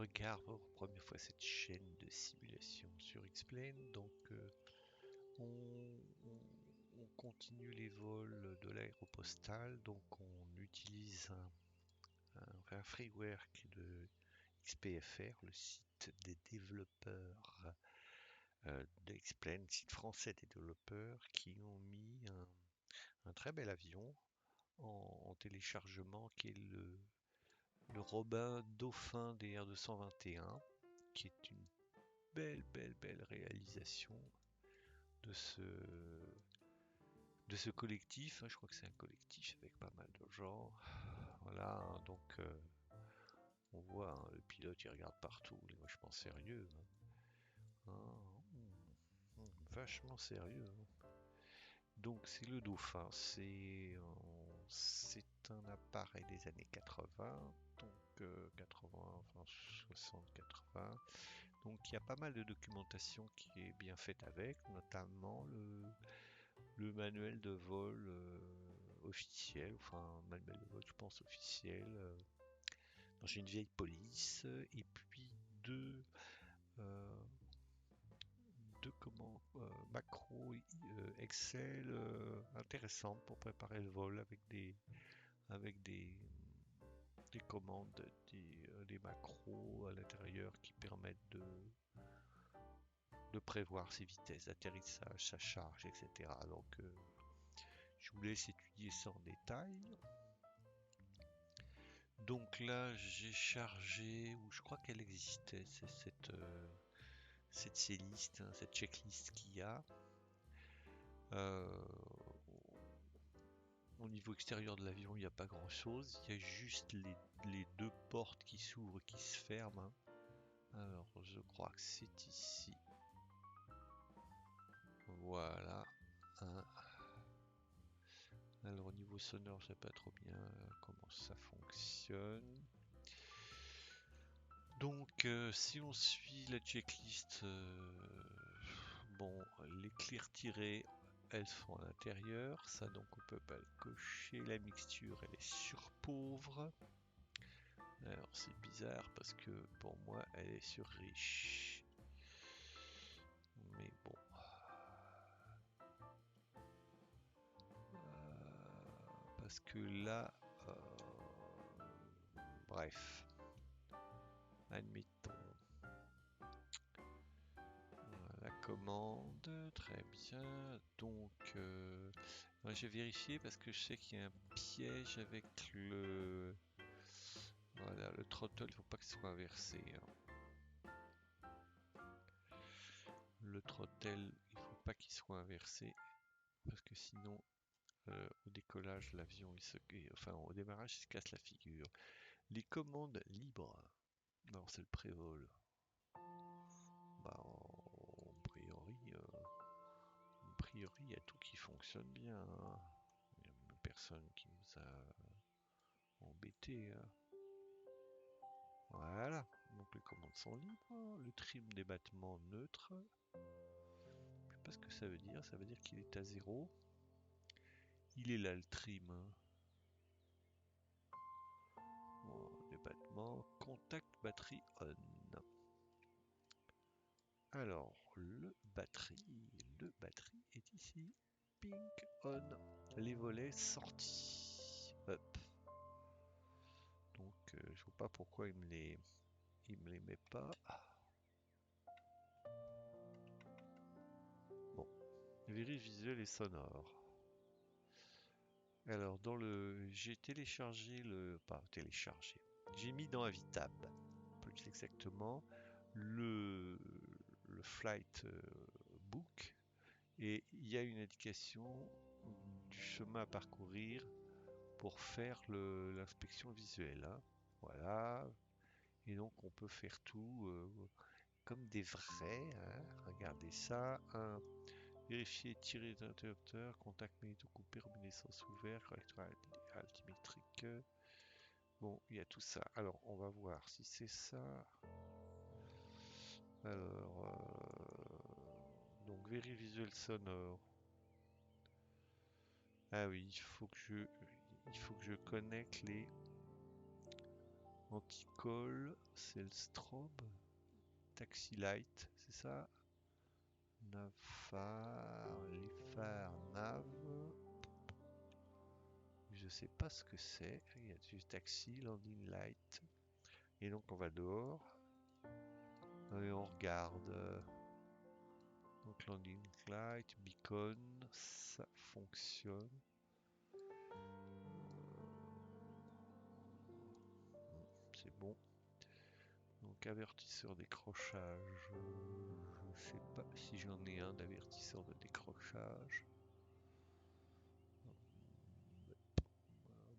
regarde pour la première fois cette chaîne de simulation sur X-Plane, donc on continue les vols de l'aéropostale, donc on utilise un freeware qui est de XPFR, le site des développeurs d'X-Plane, site français des développeurs qui ont mis un très bel avion en téléchargement qui est le Robin Dauphin DR221, qui est une belle réalisation de ce collectif. Je crois que c'est un collectif avec pas mal de gens. Voilà, donc on voit le pilote il regarde partout, il est vachement sérieux. Vachement sérieux. Donc c'est le Dauphin, c'est un appareil des années 80, donc 80, enfin 60-80. Donc il y a pas mal de documentation qui est bien faite avec, notamment le manuel de vol officiel, enfin manuel de vol je pense officiel, dans une vieille police, et puis euh, deux macros Excel intéressantes pour préparer le vol avec des commandes, des macros à l'intérieur qui permettent de prévoir ses vitesses d'atterrissage, sa charge, etc. Donc je vous laisse étudier ça en détail. Donc là j'ai chargé, ou je crois qu'elle existait, c'est cette C-list, hein, cette checklist qu'il y a. Au niveau extérieur de l'avion, il n'y a pas grand chose. Il y a juste les deux portes qui s'ouvrent et qui se ferment. Alors, je crois que c'est ici. Voilà. Alors, au niveau sonore, je sais pas trop bien comment ça fonctionne. Donc, si on suit la checklist, bon, les clear tirés, elles sont à l'intérieur. Ça, donc, on peut pas le cocher. La mixture, elle est sur pauvre. Alors c'est bizarre parce que pour moi elle est sur riche. Mais bon. Parce que là. Bref. Admettons. La commande. Très bien. Donc moi, j'ai vérifié parce que je sais qu'il y a un piège avec le. Voilà, le throttle, il faut pas que ce soit inversé. Le throttle, il faut pas qu'il soit inversé parce que sinon au décollage l'avion enfin au démarrage il se casse la figure. Les commandes libres, non c'est le prévol. Bah en priori il y a tout qui fonctionne bien, hein. Il n'y a personne qui nous a embêté, hein. Voilà, donc les commandes sont libres. Le trim des battements neutre. Je sais pas ce que ça veut dire. Ça veut dire qu'il est à 0. Il est là le trim, hein. Bon, les battements. Contact batterie on. Alors, le batterie est ici. Pink on. Les volets sortis. Hop. Donc, je vois pas pourquoi il me les met pas. Bon, vérif visuel et sonore. Alors, j'ai téléchargé pas téléchargé. J'ai mis dans Avitab, plus exactement, le flight book, et il y a une indication du chemin à parcourir pour faire l'inspection visuelle, hein. Voilà, et donc on peut faire tout comme des vrais, hein. Regardez ça, vérifier, tirer des interrupteurs, contact magnéto coupé, luminescence ouvert, correcteur altimétrique. Bon, il y a tout ça. Alors, on va voir si c'est ça. Alors, donc vérif visuel sonore. Ah oui, il faut que je connecte les. Anti-call, c'est le strobe. Taxi light, c'est ça? Nav phare, les phares nav. Je sais pas ce que c'est. Il y a du taxi, landing light. Et donc on va dehors. Et on regarde. Donc landing light, beacon, ça fonctionne. C'est bon. Donc avertisseur décrochage. Je sais pas si j'en ai un d'avertisseur de décrochage.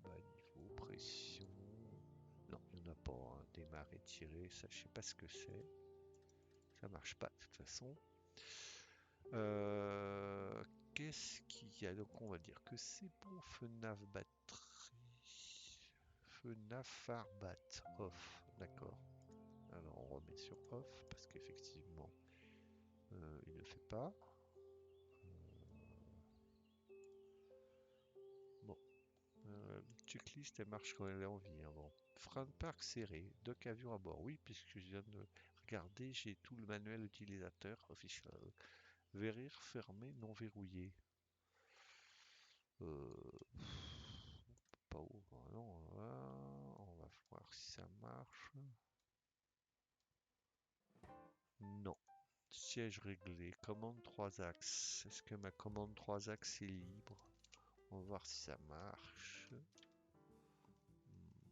Bas niveau, pression. Non, il n'y en a pas. Hein. Démarrer, tirer, ça je sais pas ce que c'est. Ça marche pas de toute façon. Qu'est-ce qu'il y a? Donc on va dire que c'est bon. Feu nav batterie. Feu nav phare bat off. D'accord. Alors on remet sur off parce qu'effectivement il ne fait pas. Bon. Checklist elle marche quand elle est en vie. Hein, bon. Frein de parc serré. Dock avion à bord. Oui, puisque je viens de regarder, j'ai tout le manuel utilisateur officiel. Verrir fermé, non verrouillé. Pas ouvrir, non, on va voir si ça marche. Non. Siège réglé, commande 3 axes. Est-ce que ma commande 3 axes est libre? On va voir si ça marche.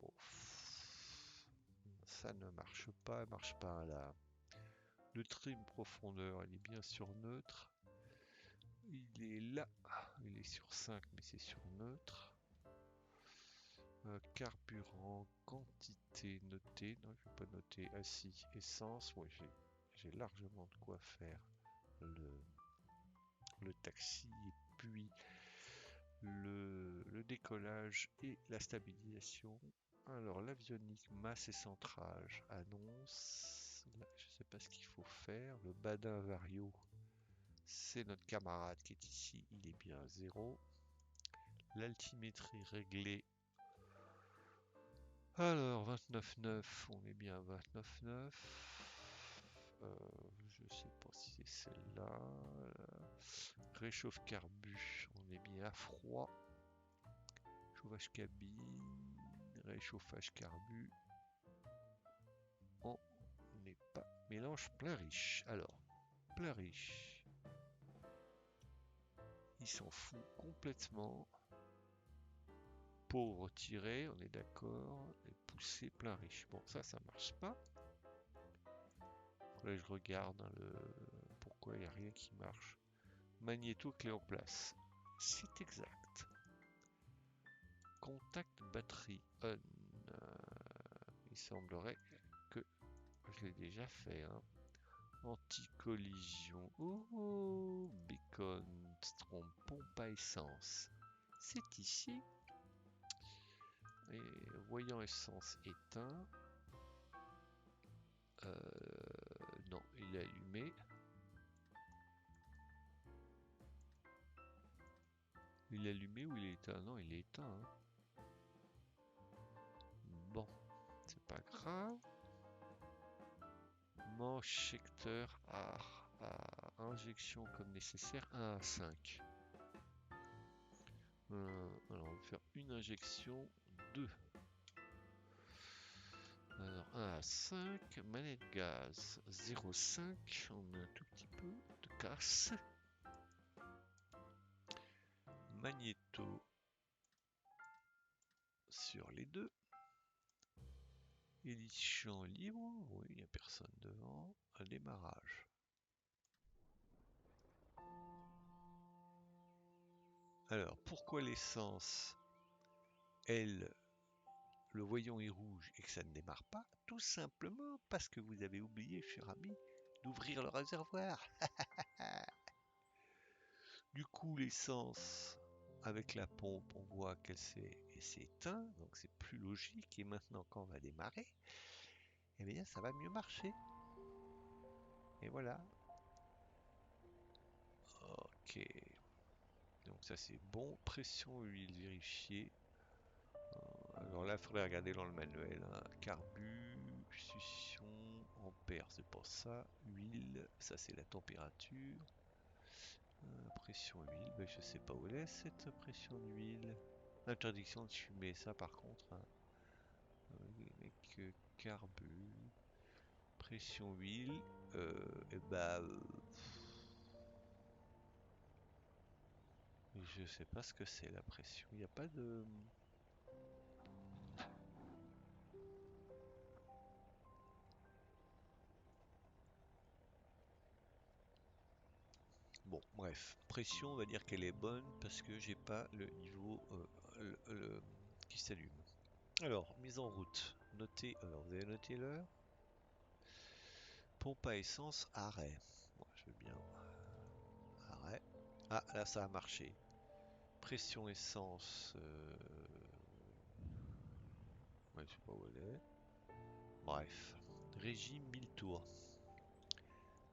Bon. Ça ne marche pas, elle marche pas là. Le trim profondeur, il est bien sur neutre. Il est là, il est sur 5 mais c'est sur neutre. Carburant, quantité notée, non je vais pas noter, ah si, essence, oui j'ai largement de quoi faire le taxi et puis le décollage et la stabilisation. Alors l'avionique, masse et centrage, annonce, là je sais pas ce qu'il faut faire, le badin vario, c'est notre camarade qui est ici, il est bien 0. L'altimétrie réglée. Alors 29,9, on est bien à 29,9. Je sais pas si c'est celle-là. Réchauffe carbu, on est bien à froid. Chauffage cabine, réchauffage carbu. On n'est pas mélange plein riche. Alors, plein riche. Il s'en fout complètement. Pauvre tiré, on est d'accord. Et pousser plein riche. Bon, ça marche pas. Là, je regarde hein, pourquoi il n'y a rien qui marche. Magnéto clé en place. C'est exact. Contact batterie on. Il semblerait que je l'ai déjà fait. Hein. Anti-collision. Oh, beacon, strom, pompe à essence. C'est ici. Et voyant essence éteint. Non, il est allumé. Il est allumé ou il est éteint? Non, il est éteint. Hein. Bon, c'est pas grave. Manche secteur à injection comme nécessaire 1 à 5. Alors on va faire une injection 2. Alors 1 à 5, manette gaz 0,5, on a un tout petit peu de casse. Magnéto sur les deux. Hélice champ libre, oui, il n'y a personne devant. Un démarrage. Alors, pourquoi l'essence, elle, le voyant est rouge et que ça ne démarre pas? Tout simplement parce que vous avez oublié, cher ami, d'ouvrir le réservoir. Du coup, l'essence, avec la pompe, on voit qu'elle s'est éteinte, donc c'est plus logique. Et maintenant, quand on va démarrer, eh bien, ça va mieux marcher. Et voilà. Ok. Donc ça c'est bon. Pression huile vérifiée. Alors là, il faudrait regarder dans le manuel, hein. Carbu, succion, ampère, c'est pas ça. Huile, ça c'est la température. Pression huile, ben, je sais pas où elle est cette pression d'huile. Interdiction de fumer, ça par contre, hein. Les mecs, carbu, pression huile, et bah, je sais pas ce que c'est la pression. Il n'y a pas de. Bon, bref, pression, on va dire qu'elle est bonne parce que j'ai pas le niveau qui s'allume. Alors, mise en route. Notez heure. Vous avez noté l'heure? Pompe à essence, arrêt. Bon, je veux bien. Arrêt. Ah, là, ça a marché. Pression essence. Ouais, je sais pas où elle est. Bref. Régime 1000 tours.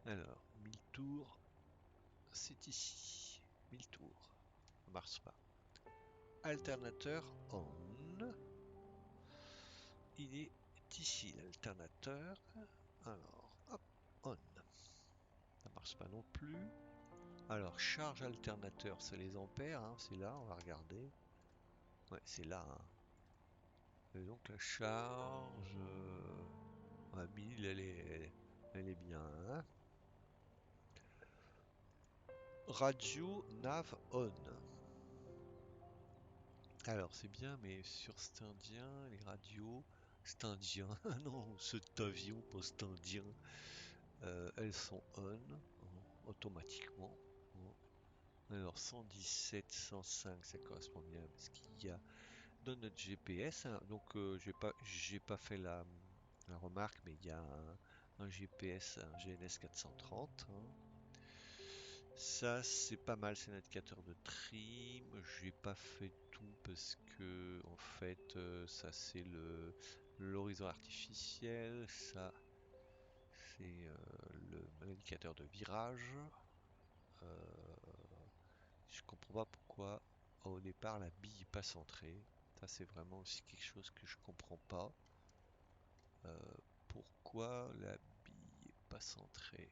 Alors, 1000 tours, c'est ici. 1000 tours. Ça marche pas. Alternateur on. Il est ici l'alternateur. Alors, hop, on. Ça marche pas non plus. Alors, charge alternateur, c'est les ampères, hein, c'est là, on va regarder. Ouais, c'est là, hein. Et donc la charge, 1000, elle est bien, hein. Radio nav on. Alors c'est bien, mais sur cet indien, les radios, cet indien, non, cet avion, pas cet indien, elles sont on, automatiquement. Hein. Alors 117, 105, ça correspond bien à ce qu'il y a dans notre GPS. Hein. Donc j'ai pas fait la remarque, mais il y a un GPS, un GNS 430. Hein. Ça, c'est pas mal, c'est un indicateur de trim. J'ai pas fait tout parce que, en fait, ça c'est l'horizon artificiel. Ça, c'est l'indicateur de virage. Euh, je comprends pas pourquoi, au départ, la bille est pas centrée. Ça, c'est vraiment aussi quelque chose que je comprends pas. Pourquoi la bille est pas centrée?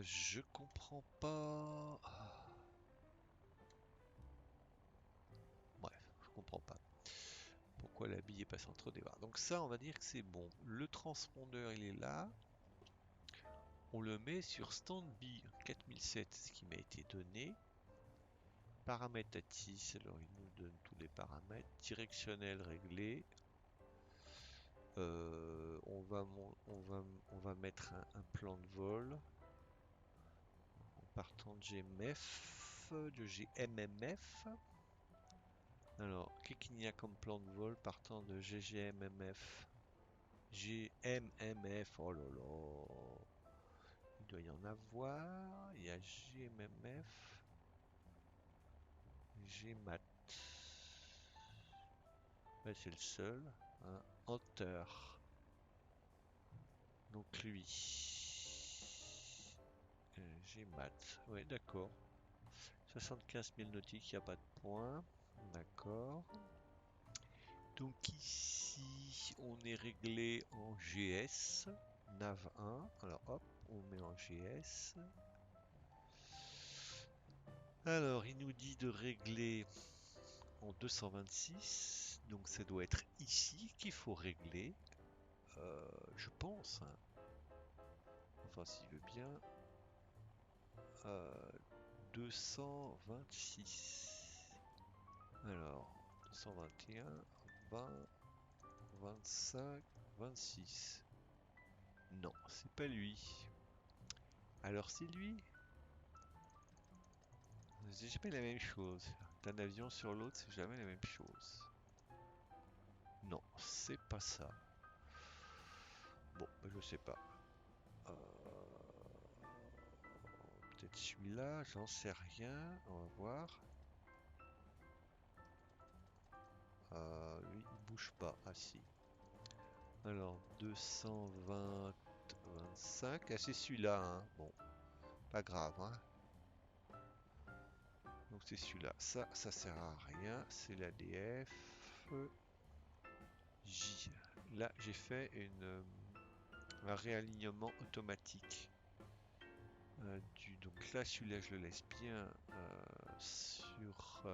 Je comprends pas. Bref, je comprends pas pourquoi la bille est passée entre des barres. Donc ça, on va dire que c'est bon. Le transpondeur, il est là. On le met sur standby 4007, ce qui m'a été donné. Paramètres ATIS, alors il nous donne tous les paramètres. Directionnel réglé. On va mettre un plan de vol en partant de GMF, de GMMF. Alors, qu'est-ce qu'il y a comme plan de vol partant de GGMMF? GMMF, oh là là. Il doit y en avoir. Il y a GMMF. GMAT. Ouais, c'est le seul. Hein. Hunter. Donc lui. GMAT. Ouais, d'accord. 75 000 nautiques, il n'y a pas de point. D'accord. Donc ici, on est réglé en GS. Nav 1. Alors hop, on met en GS. Alors, il nous dit de régler en 226. Donc ça doit être ici qu'il faut régler. Je pense. Hein. Enfin, s'il veut bien. 226. Alors, 221, 20, 25, 26. Non, c'est pas lui. Alors c'est lui? C'est jamais la même chose. D'un avion sur l'autre, c'est jamais la même chose. Non, c'est pas ça. Bon, je sais pas. Euh, Peut-être celui-là, j'en sais rien. On va voir. Lui, il bouge pas. Ah si. Alors, 220, 25. Ah, c'est celui-là, hein. Bon, pas grave, hein. Donc c'est celui-là. Ça sert à rien. C'est l'ADF. J. Là, j'ai fait un réalignement automatique. Donc là, celui-là, je le laisse bien sur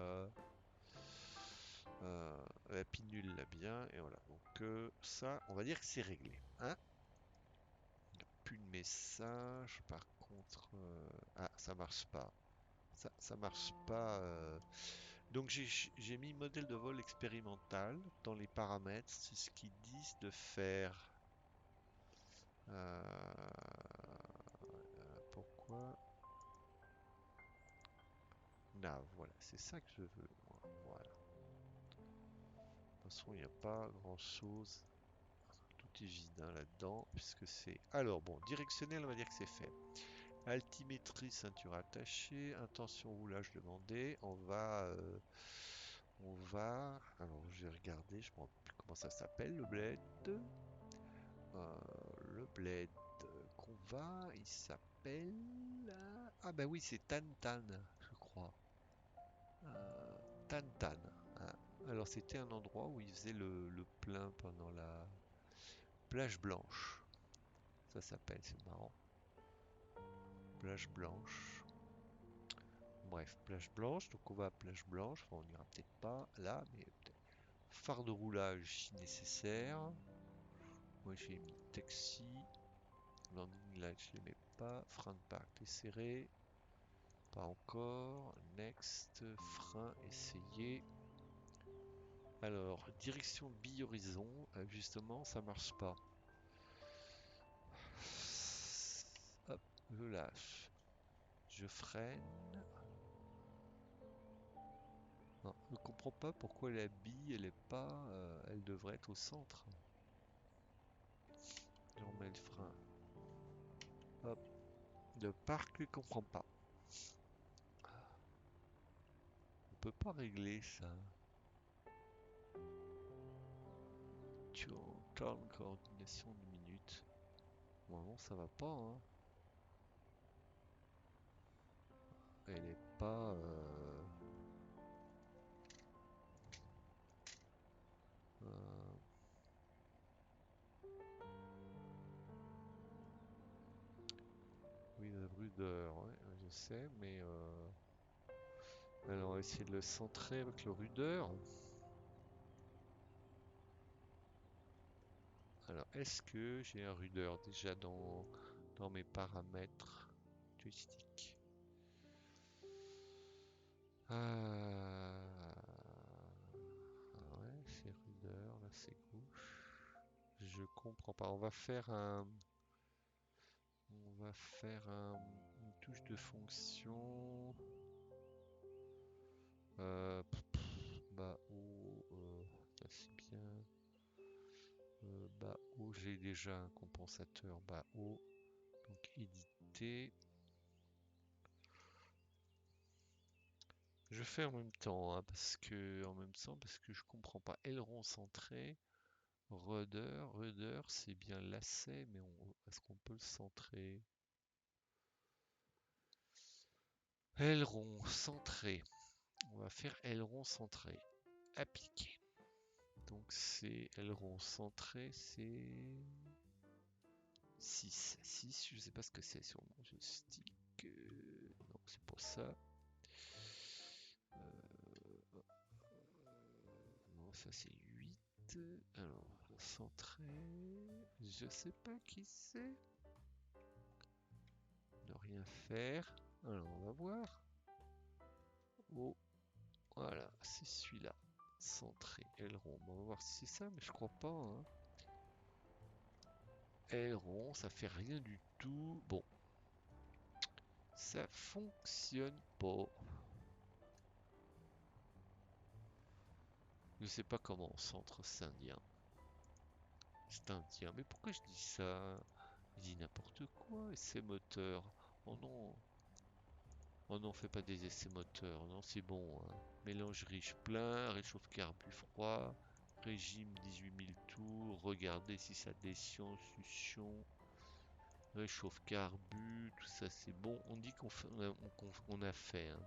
la pinule là bien. Et voilà. Donc ça, on va dire que c'est réglé. Hein? Il n'y a plus de message. Par contre, ah, ça marche pas. Ça marche pas. Donc j'ai mis modèle de vol expérimental dans les paramètres. C'est ce qu'ils disent de faire. Pourquoi? Nav, voilà, c'est ça que je veux, moi. Voilà. De toute façon, il n'y a pas grand chose. Tout est vide hein, là-dedans, puisque c'est. Alors, bon, directionnel, on va dire que c'est fait. Altimétrie, ceinture attachée. Intention roulage demandé. On va. Alors, je vais regarder, je ne me rappelle plus comment ça s'appelle, le bled. Le bled qu'on va, il s'appelle. Ah, bah oui, c'est Tantan, je crois. Tantan. Hein. Alors c'était un endroit où ils faisaient le plein pendant la plage blanche. Ça s'appelle, c'est marrant. Plage blanche. Bref, plage blanche. Donc on va à plage blanche. Enfin, on ira peut-être pas là, mais peut-être. Phare de roulage si nécessaire. Moi j'ai mis taxi. Landing light, je les mets pas. Frein de parc serré. Pas encore. Next. Frein essayé. Alors, direction bi-horizon, justement, ça marche pas. Hop, je lâche. Je freine. Non, je ne comprends pas pourquoi la bille, elle est pas, elle devrait être au centre. Je remets le frein. Hop, le parc ne comprend pas. On peut pas régler ça. Turn coordination de minutes. Normalement, ça va pas, hein. Elle est pas. Euh, oui, le rudeur, ouais, je sais, mais. Alors, on va essayer de le centrer avec le rudeur. Alors, est-ce que j'ai un rudeur déjà dans mes paramètres joystick? Ouais, c'est rudeur, là c'est gauche. Je comprends pas. Une touche de fonction. Bas haut, ça c'est bien. Bas haut, j'ai déjà un compensateur bas haut. Donc éditer. Je fais en même temps, hein, parce que je comprends pas. Aileron centré, rudder, c'est bien lacet, mais est-ce qu'on peut le centrer? Aileron centré. On va faire aileron centré. Appliquer. Donc c'est aileron centré, c'est 6. 6, je sais pas ce que c'est sur mon joystick. Non, c'est pas ça. Non, ça c'est 8. Alors, centré. Je sais pas qui c'est. Ne rien faire. Alors, on va voir. Oh, voilà, c'est celui-là. Centré, aileron. Bon, on va voir si c'est ça, mais je crois pas. Hein. Aileron, ça fait rien du tout. Bon, ça fonctionne pas. Je sais pas comment on centre, c'est indien. C'est indien. Mais pourquoi je dis ça? Je dis n'importe quoi. Essai moteur. Oh non. Oh non, fais pas des essais moteurs. Non, c'est bon. Hein. Mélange riche plein. Réchauffe carbu froid. Régime 18 000 tours. Regardez si ça descend. Succion. Réchauffe carbu. Tout ça, c'est bon. On dit qu'on a fait. Hein.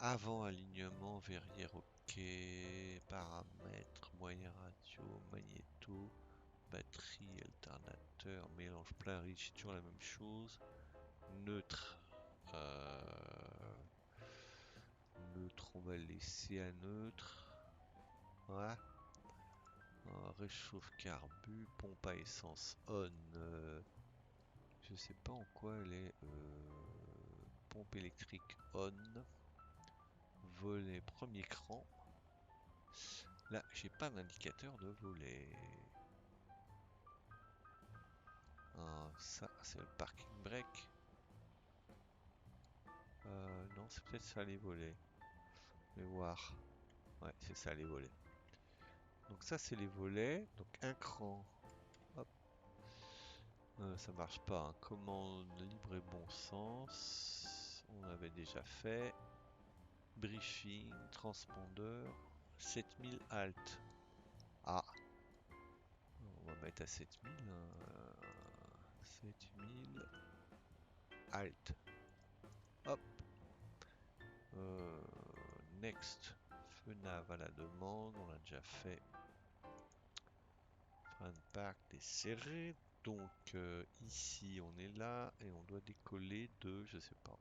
Avant alignement, verrière OK, paramètres, moyen radio, magnéto, batterie, alternateur, mélange plein riche, c'est toujours la même chose. Neutre. Neutre, on va le laisser à neutre. Voilà. Réchauffe carbu, pompe à essence on. Je sais pas en quoi elle est. Pompe électrique on. Volet premier cran. Là, j'ai pas d'indicateur de volet. Ça, c'est le parking brake. Non, c'est peut-être ça les volets. Je vais voir. Ouais, c'est ça les volets. Donc ça, c'est les volets. Donc un cran. Hop. Ça marche pas. Hein. Commande libre et bon sens. On avait déjà fait. Briefing, transpondeur. 7000 alt. Ah. On va mettre à 7000. 7000 alt. Hop. Next. Feu nav à la demande. On l'a déjà fait. Frein de parc desserré. Donc ici on est là et on doit décoller de, je sais pas.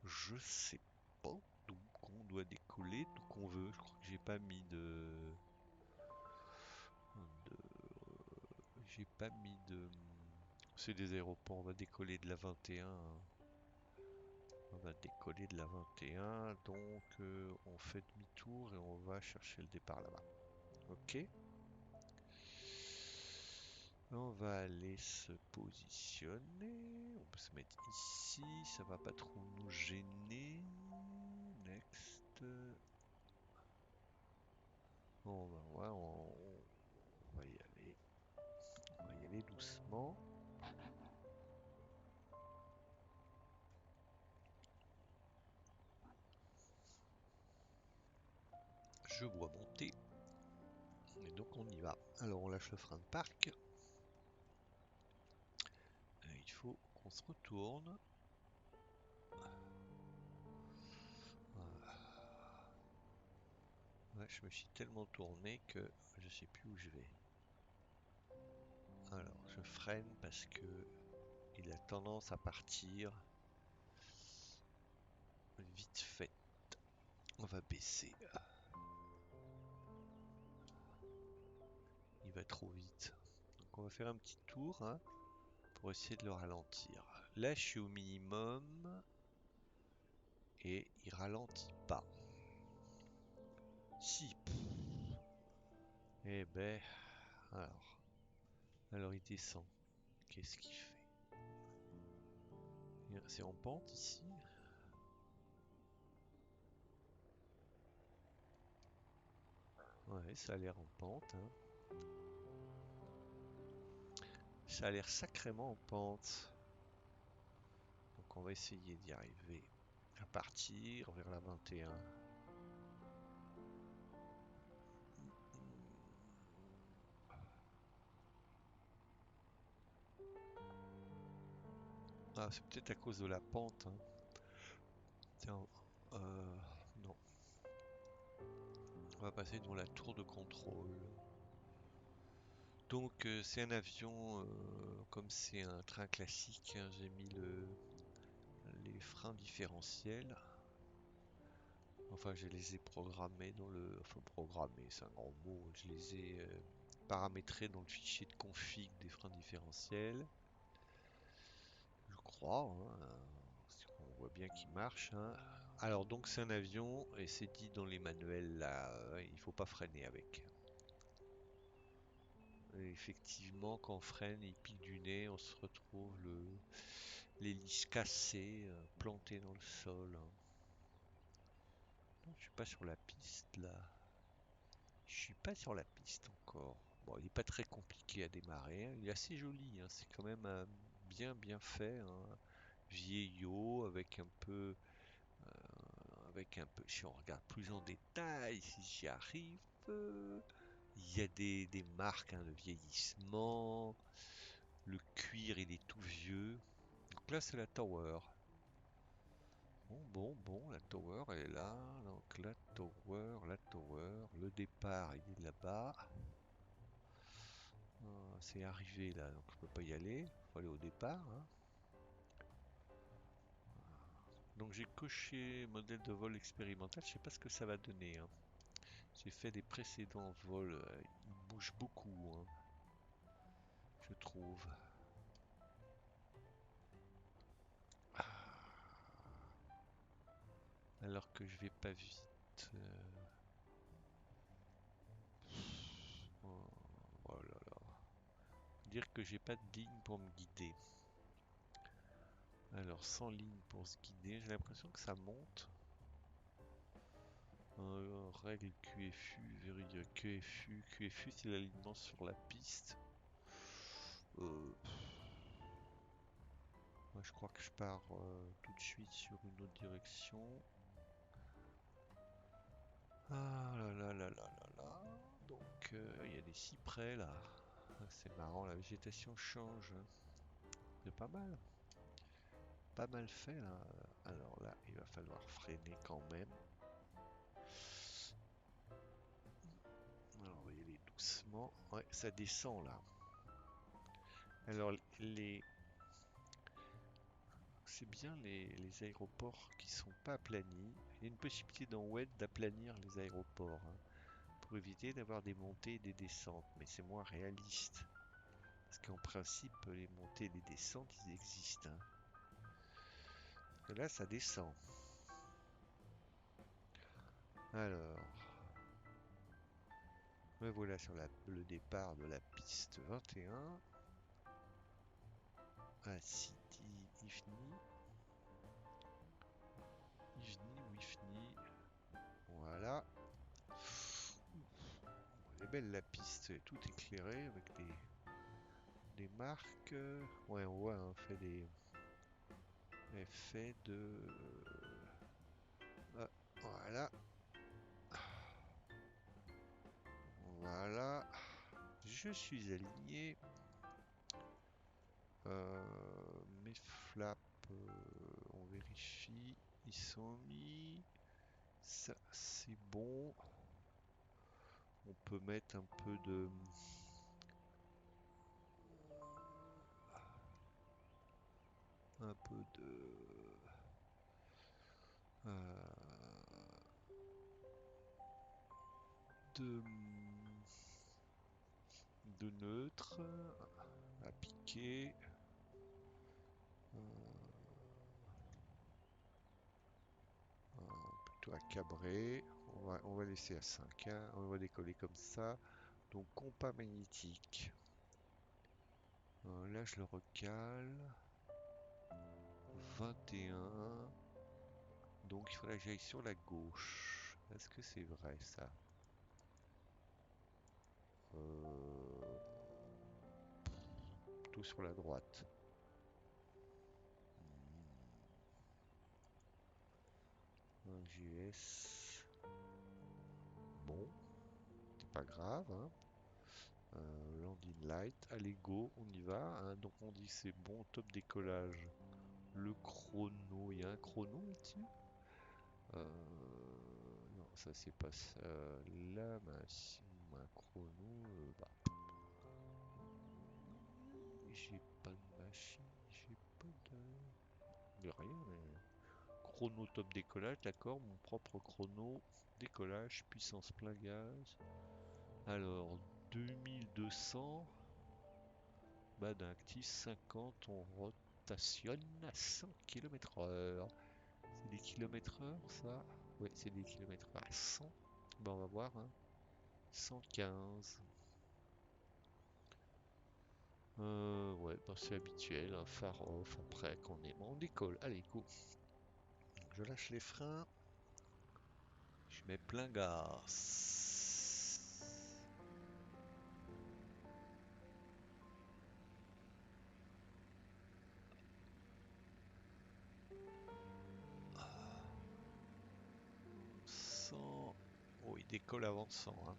Je sais pas d'où qu'on doit décoller, d'où qu'on veut. Je crois que j'ai pas mis j'ai pas mis de. C'est des aéroports. On va décoller de la 21. Hein. On va décoller de la 21. Donc on fait demi-tour et on va chercher le départ là-bas. Ok. On va aller se positionner. On peut se mettre ici. Ça va pas trop nous gêner. Next. Bon, ben, ouais, on va y aller. On va y aller doucement. Je vois monter. Et donc on y va. Alors on lâche le frein de parc. Et il faut qu'on se retourne. Ouais, je me suis tellement tourné que je sais plus où je vais. Alors je freine parce que il a tendance à partir vite fait. On va baisser. Il va trop vite. Donc on va faire un petit tour hein, pour essayer de le ralentir. Là je suis au minimum et il ralentit pas. Si. Eh ben, alors il descend. Qu'est-ce qu'il fait? C'est en pente ici. Ouais, ça a l'air en pente. Hein. Ça a l'air sacrément en pente. Donc on va essayer d'y arriver à partir vers la 21. Ah, c'est peut-être à cause de la pente. Hein. Tiens, non. On va passer devant la tour de contrôle. Donc c'est un avion, comme c'est un train classique, hein, j'ai mis les freins différentiels. Enfin, je les ai programmés dans le... Enfin, programmés, c'est un grand mot. Je les ai paramétrés dans le fichier de config des freins différentiels. Je crois. Hein, on voit bien qu'il marche. Hein. Alors, donc, c'est un avion et c'est dit dans les manuels là, il faut pas freiner avec. Et effectivement, quand on freine, il pique du nez, on se retrouve l'hélice cassée, plantée dans le sol. Hein. Non, je suis pas sur la piste là. Je suis pas sur la piste encore. Bon, il est pas très compliqué à démarrer. Hein. Il est assez joli. Hein. C'est quand même bien fait. Hein. Vieillot avec un peu. Si on regarde plus en détail, si j'y arrive, il y a des marques hein, de vieillissement. Le cuir, il est tout vieux. Donc là, c'est la Tower. Bon, la tower elle est là. Donc la tower, le départ il est là-bas. C'est arrivé là, donc je peux pas y aller. Faut aller au départ, hein. Donc j'ai coché modèle de vol expérimental, je sais pas ce que ça va donner, hein. J'ai fait des précédents vols, ils bougent beaucoup, hein, je trouve. Alors que je vais pas vite. Oh, oh là là. Dire que j'ai pas de ligne pour me guider. Alors sans ligne pour se guider, j'ai l'impression que ça monte. Règle QFU, vérifier QFU c'est l'alignement sur la piste. Euh, Moi je crois que je pars tout de suite sur une autre direction. Ah là là là là là là. Donc il y a des cyprès là. Ah, c'est marrant, la végétation change. C'est pas mal. Pas mal fait là. Alors là, il va falloir freiner quand même. Alors on va y aller doucement. Ouais, ça descend là. Alors c'est bien les aéroports qui sont pas aplanis. Il y a une possibilité dans WED d'aplanir les aéroports, hein, pour éviter d'avoir des montées et des descentes, mais c'est moins réaliste. Parce qu'en principe, les montées et les descentes, ils existent, hein. Et là, ça descend. Alors, me voilà sur le départ de la piste 21 à City Ifni. Ifni ou Ifni. Voilà. Elle est belle la piste, tout éclairé avec des marques. Ouais, on voit, hein, fait des effets de. Ah, voilà. Voilà. Je suis aligné. Mes flaps, on vérifie. Ils sont mis. Ça, c'est bon. On peut mettre un peu euh, de, de neutre à piquer. Plutôt à cabrer. On va laisser à 5, hein. On va décoller comme ça. Donc compas magnétique. Là je le recale. 21. Donc il faudrait que j'aille sur la gauche. Est-ce que c'est vrai ça? euh... Plutôt sur la droite. Un GS. Bon, c'est pas grave, hein. Landing light. Allez go, on y va, hein. Donc on dit c'est bon, top décollage. Le chrono, il y a un chrono là-dessus? Non, ça c'est pas ça. Là, un chrono, bah, j'ai pas de machine, j'ai pas de rien, mais chrono top décollage, d'accord, mon propre chrono décollage, puissance plein gaz. Alors 2200, bas d'un actif 50, on rotationne à 100 km/h. C'est des kilomètres heure ça? Ouais, c'est des kilomètres heure à 100. Bon, on va voir, hein. 115. Ouais, bah c'est habituel, un phare off après qu'on est. Bon, on décolle, allez, go. Je lâche les freins, je mets plein gaz. Sans. Oh, il décolle avançant, hein.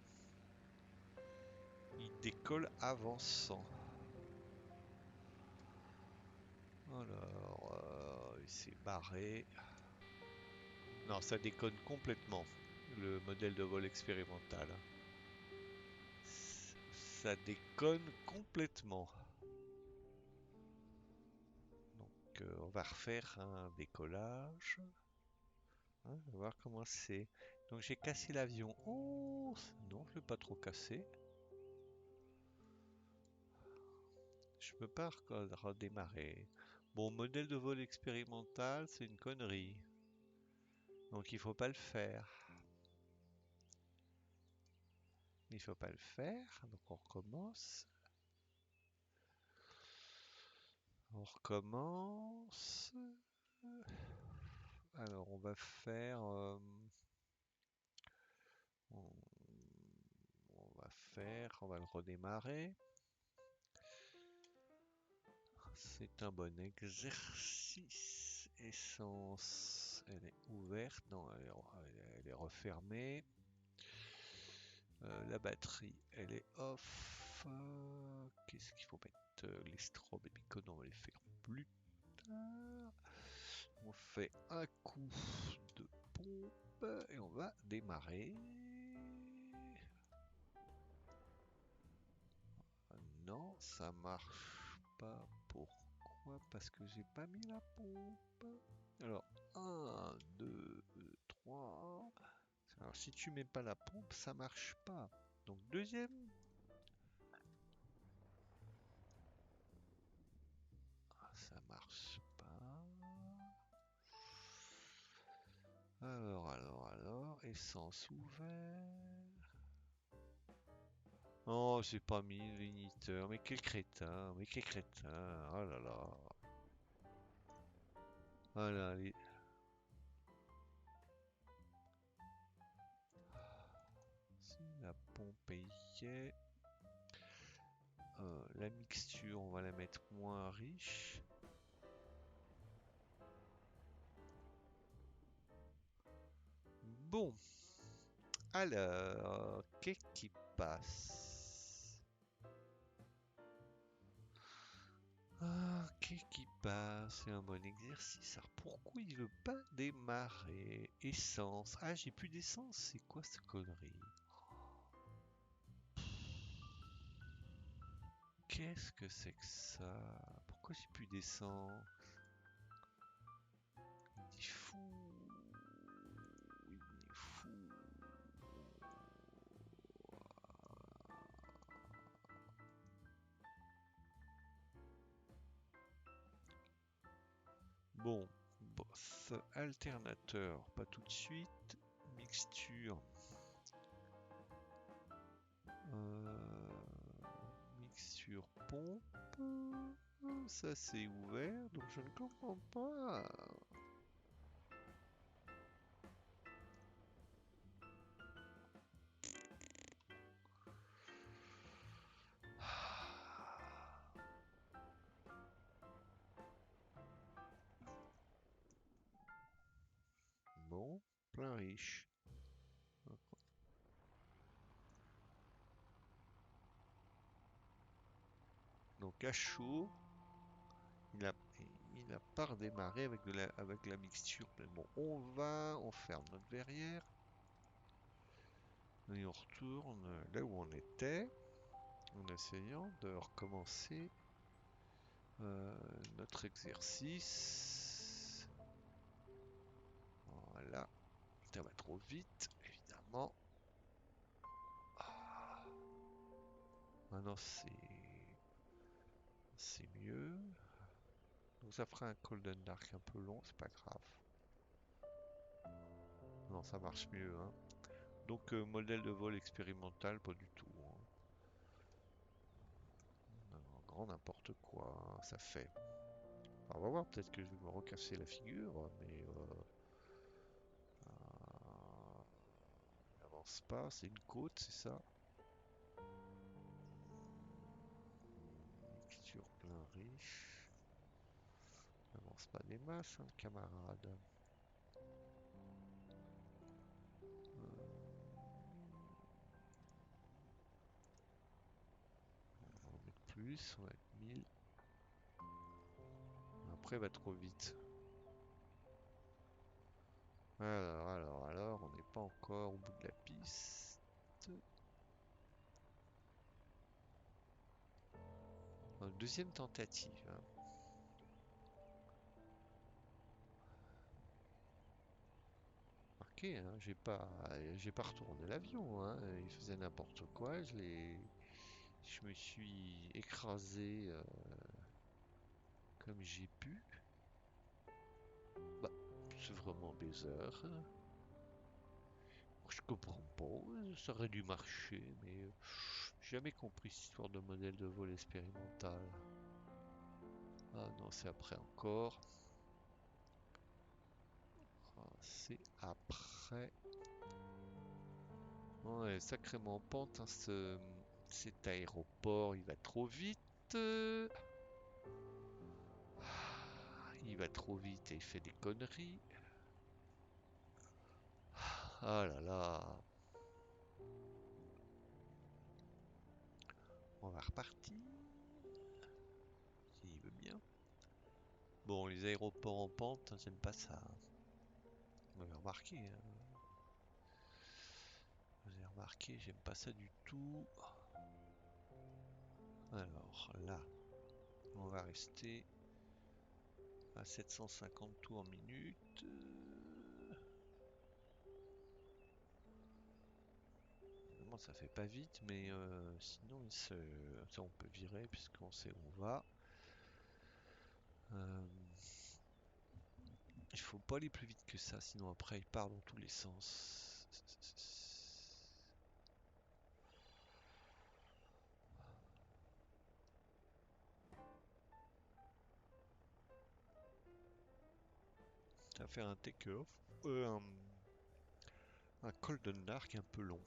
Il décolle avançant. Alors, il s'est barré. Non, ça déconne complètement, le modèle de vol expérimental. Ça déconne complètement. Donc, on va refaire un décollage. Hein, on va voir comment c'est. Donc, j'ai cassé l'avion. Oh, non, je ne l'ai pas trop cassé. Je peux pas redémarrer. Bon, modèle de vol expérimental, c'est une connerie. Donc, il faut pas le faire. Il faut pas le faire. Donc, on recommence. On recommence. Alors, on va faire. On va le redémarrer. C'est un bon exercice. Essence, elle est ouverte. Non, elle est refermée. La batterie, elle est off. Qu'est-ce qu'il faut mettre? Les strobes et bicônes, on va les faire plus tard. On fait un coup de pompe et on va démarrer. Non, ça marche pas. Pourquoi? Parce que j'ai pas mis la pompe. Alors, 1, 2, 3. Alors, si tu mets pas la pompe, ça marche pas. Donc, deuxième. Ah, ça marche pas. Alors, essence ouvert. Oh, j'ai pas mis l'initeur. Mais quel crétin, mais quel crétin. Oh là là. Voilà, si la pompe y est. La mixture, on va la mettre moins riche. Bon, alors, qu'est-ce qui passe? Ah, qu'est-ce qui passe? C'est un bon exercice. Alors, pourquoi il veut pas démarrer? Essence. Ah, j'ai plus d'essence. C'est quoi cette connerie? Qu'est-ce que c'est que ça? Pourquoi j'ai plus d'essence? Il est fou. Il est fou. Bon, boss, alternateur, pas tout de suite. Mixture. Mixture pompe. Ça c'est ouvert, donc je ne comprends pas. Bon, plein riche. Donc à chaud, il a, il a pas redémarré avec la mixture. Mais bon, on ferme notre verrière. Et on retourne là où on était, en essayant de recommencer notre exercice. Voilà, ça va trop vite, évidemment. Ah, maintenant c'est mieux. Donc ça fera un Golden Dark un peu long, c'est pas grave. Non, ça marche mieux, hein. Donc modèle de vol expérimental, pas du tout, hein. Non, grand n'importe quoi, hein, ça fait. Alors, on va voir, peut-être que je vais me recasser la figure, mais n'avance pas, c'est une côte, c'est ça? Mixture plein riche. N'avance pas des masses, hein, camarade. On va en mettre plus, on va mettre 1000. Après, il va trop vite. Alors, on n'est pas encore au bout de la piste. Deuxième tentative, hein. Remarquez, hein, j'ai pas retourné l'avion, hein. Il faisait n'importe quoi, je me suis écrasé comme j'ai pu. Bah, c'est vraiment bizarre, hein. Je comprends pas, ça aurait dû marcher, mais j'ai jamais compris cette histoire de modèle de vol expérimental. Ah non, c'est après encore. Ah, c'est après. Ouais, sacrément en pente, hein, cet aéroport, il va trop vite. Il va trop vite et il fait des conneries. Ah là là. On va repartir. S'il veut bien. Bon, les aéroports en pente, j'aime pas ça, hein. Vous avez remarqué, hein. Vous avez remarqué, j'aime pas ça du tout. Alors là, on va rester à 750 tours minute. Bon, ça fait pas vite, mais sinon ça on peut virer puisqu'on sait où on va. Euh, il faut pas aller plus vite que ça, sinon après il part dans tous les sens. Ça va faire un take-off, un golden dark un peu long.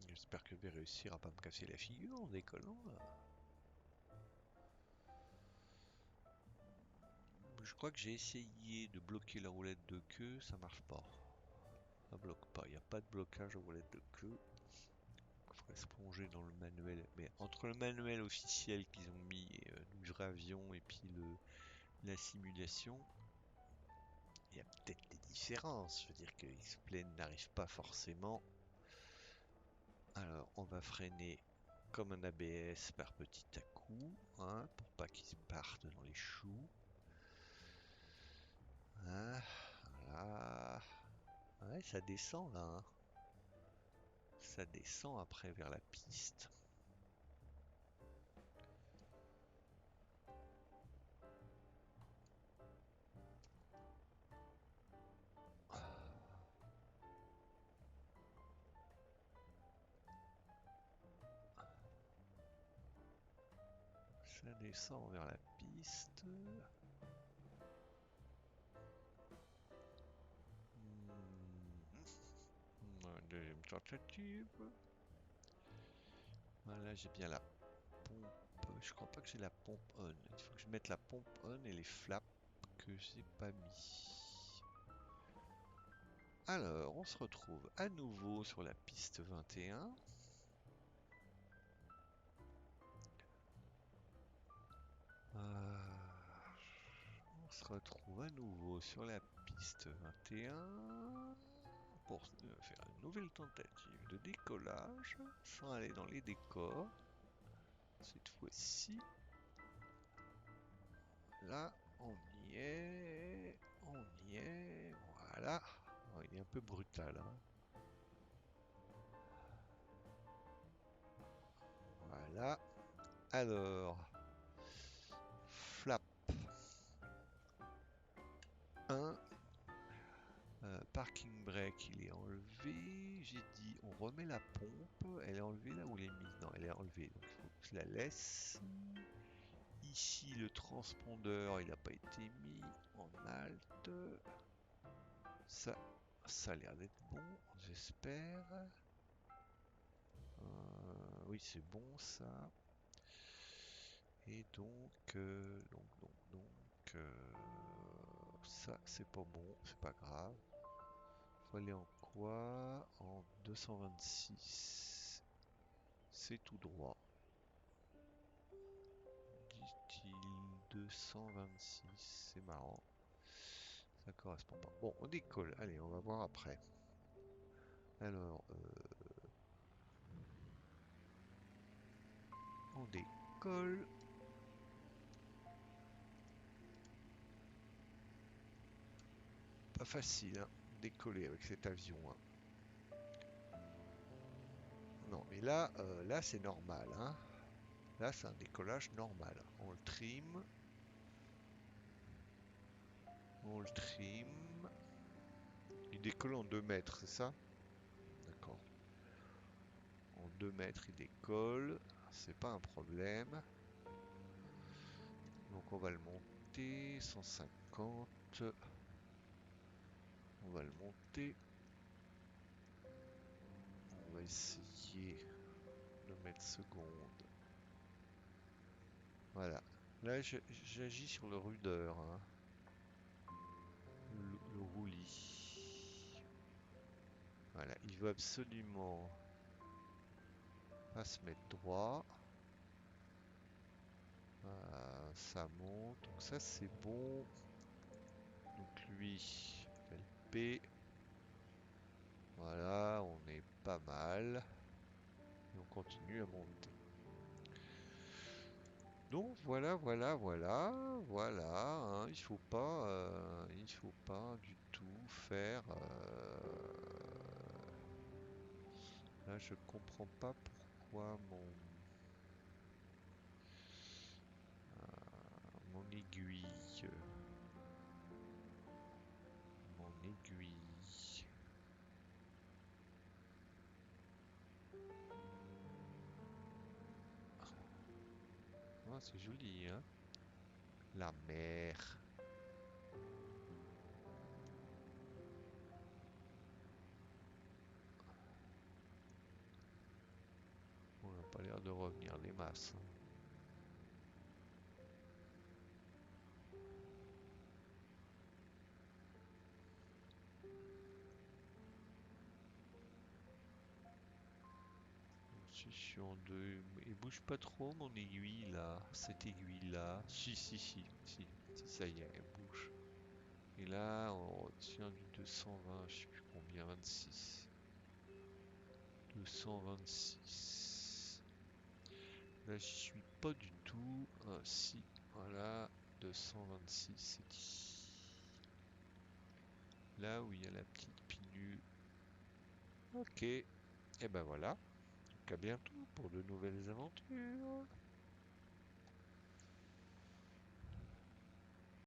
J'espère que je vais réussir à pas me casser la figure en décollant là. Je crois que j'ai essayé de bloquer la roulette de queue, ça marche pas. Ça bloque pas, il n'y a pas de blocage aux roulettes de queue. Il faudrait se plonger dans le manuel. Mais entre le manuel officiel qu'ils ont mis et du vrai avion et puis la simulation, il y a peut-être des différences. Je veux dire que X-Plane n'arrive pas forcément. Alors on va freiner comme un ABS par petit à coup, hein, pour pas qu'il se parte dans les choux. Hein, voilà. Ouais, ça descend là, hein. Ça descend après vers la piste. Ça descend vers la piste. Deuxième tentative. Voilà, j'ai bien la pompe. Je crois pas que j'ai la pompe on. Il faut que je mette la pompe on et les flaps que j'ai pas mis. Alors, on se retrouve à nouveau sur la piste 21. On se retrouve à nouveau sur la piste 21 pour faire une nouvelle tentative de décollage sans aller dans les décors. Cette fois-ci, là, on y est, voilà. Oh, il est un peu brutal, hein. Voilà. Alors, flap 1, parking brake, il est enlevé. J'ai dit, on remet la pompe. Elle est enlevée là où elle est mise? Non, elle est enlevée, donc il faut que je la laisse. Ici, le transpondeur, il n'a pas été mis en halte. Ça a l'air d'être bon, j'espère. Oui, c'est bon ça. Et donc, ça c'est pas bon, c'est pas grave. Faut aller en quoi? En 226. C'est tout droit. Dit-il 226, c'est marrant. Ça correspond pas. Bon, on décolle. Allez, on va voir après. Alors, on décolle. Pas facile, hein, décoller avec cet avion, hein. Non, mais là, là c'est normal, hein. Là, c'est un décollage normal. On le trim. On le trim. Il décolle en 2 mètres, c'est ça? D'accord. En 2 mètres, il décolle. C'est pas un problème. Donc on va le monter. 150. On va le monter. On va essayer de mettre seconde. Voilà. Là, j'agis sur le rudeur, hein. Le roulis. Voilà. Il veut absolument pas se mettre droit. Ça monte. Donc ça, c'est bon. Donc lui, LP. Voilà, on est pas mal. Et on continue à monter. Donc voilà, voilà, voilà, voilà, hein, il faut pas du tout faire. Là, je comprends pas pourquoi mon aiguille, mon aiguille. Ah, c'est joli, hein? La mer. On n'a pas l'air de revenir les masses, hein. Si je suis en deux, il bouge pas trop mon aiguille là, cette aiguille là. Si, ça y est, elle bouge. Et là, on retient du 220, je sais plus combien, 26. 226. Là, j'y suis pas du tout. Ah, si, voilà, 226, c'est ici. Là où il y a la petite pinule. Ok, et ben voilà. Donc à bientôt pour de nouvelles aventures.